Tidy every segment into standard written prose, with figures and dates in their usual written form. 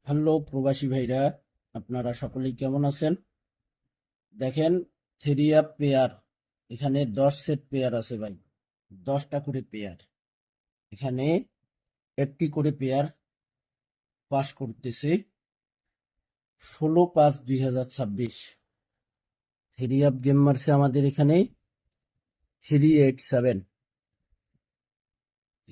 Hello প্রবাসী ভাইরা, আপনারা সকলেই কেমন আছেন? দেখেন, থ্রি আপ পেয়ার, এখানে 10 সেট পেয়ার আছে ভাই, 10টা করে পেয়ার। এখানে একটি করে পেয়ার পাস করতেছে 16/5/2026। থ্রি আপ গেম মারছে আমাদের এখানে 387।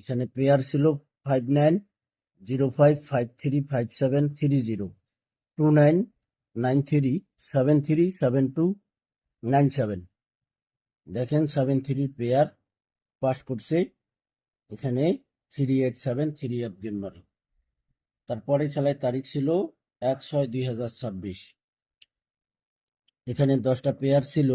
এখানে পেয়ার ছিল 59055357302993737297। দেখেন 73 পেয়ার পাস করছে এখানে 387 থ্রি আপ গেমার। তারপরে খেলায় তারিখ ছিল 1/6/2026। এখানে 10টা পেয়ার ছিল,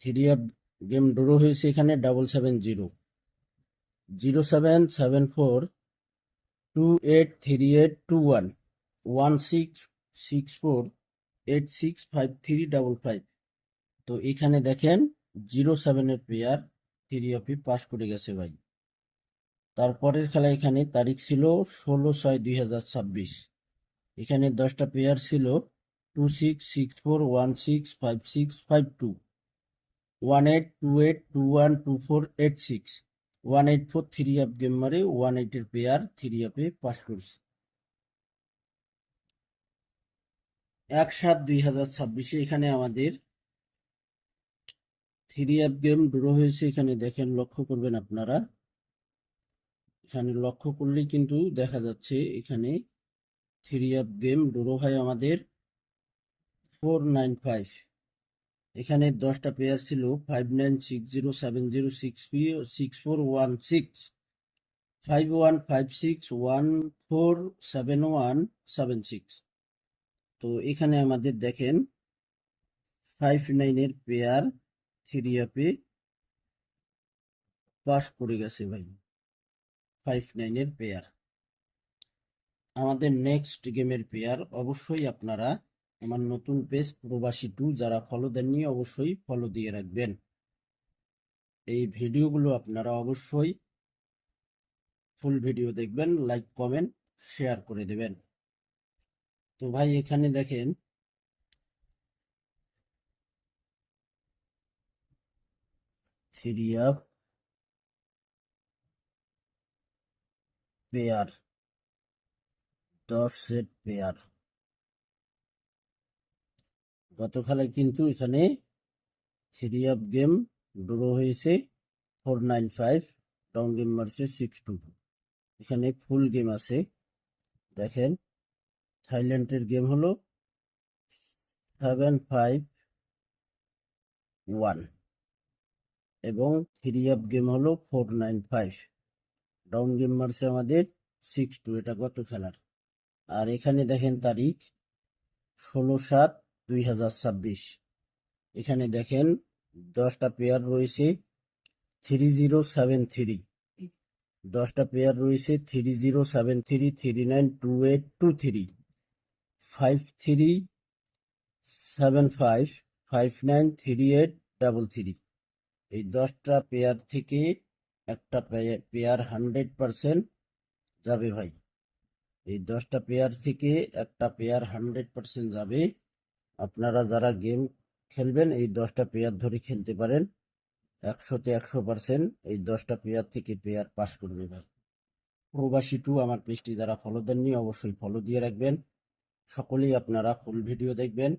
থ্রি আপ গেম ড্র হয়েছে এখানে 77742838211664865355। তো এখানে দেখেন 07-এর পেয়ার থ্রি আপে পাস করে গেছে ভাই। তারপরের খেলা এখানে তারিখ ছিল 16/6/2026। এখানে 10টা পেয়ার ছিল 2664165652 1828212486 184 থ্রি আপ গেম মারে 18-এর পেয়ার থ্রি আপে পাস করছে। 1/7/2026 এখানে আমাদের থ্রি আপ গেম ড্র হয়েছে। এখানে দেখেন, লক্ষ্য করবেন আপনারা, এখানে লক্ষ্য করলেই কিন্তু দেখা যাচ্ছে এখানে থ্রি আপ গেম ড্র হয় আমাদের 495। এখানে 10টা পেয়ার ছিল 5960706416 5156147176। তো এখানে আমাদের দেখেন 59-এর পেয়ার থ্রি আপে পাস করে গেছে ভাই। 59-এর পেয়ার আমাদের নেক্সট গেমের পেয়ার। অবশ্যই আপনারা আমার নতুন পেজ প্রবাসী 2 যারা ফলো দেননি অবশ্যই ফলো দিয়ে রাখবেন। এই ভিডিওগুলো আপনারা অবশ্যই ফুল ভিডিও দেখবেন, লাইক কমেন্ট শেয়ার করে দেবেন। তো ভাই এখানে দেখেন three up pair 10 set pair. গত খেলায় কিন্তু এখানে থ্রি আপ গেম ড্র হয়েছে 495, ডাউন গেম মারছে 62। এখানে ফুল গেম আছে। দেখেন, থাইল্যান্ডের গেম হলো 751 এবং থ্রি আপ গেম হলো 495, ডাউন গেম মারছে আমাদের 62। এটা গত খেলার। আর এখানে দেখেন তারিখ 16/7/2026। এখানে দেখেন 10টা পেয়ার রয়েছে 3073, 10টা পেয়ার রয়েছে 3073392823 5375593833। এই 10টা পেয়ার থেকে একটা পেয়ার 100% যাবে ভাই। এই 10টা পেয়ার থেকে একটা পেয়ার 100% যাবে। আপনারা যারা গেম খেলবেন এই 10টা পেয়ার ধরে খেলতে পারেন, 100-তে 100% এই 10টা পেয়ার থেকে পেয়ার পাস করবে ভাই। প্রবাসী 2 আমার পেজটি যারা ফলো দেননি অবশ্যই ফলো দিয়ে রাখবেন। সকলেই আপনারা ফুল ভিডিও দেখবেন।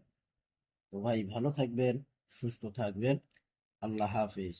তো ভাই ভালো থাকবেন, সুস্থ থাকবেন। আল্লাহ হাফেজ।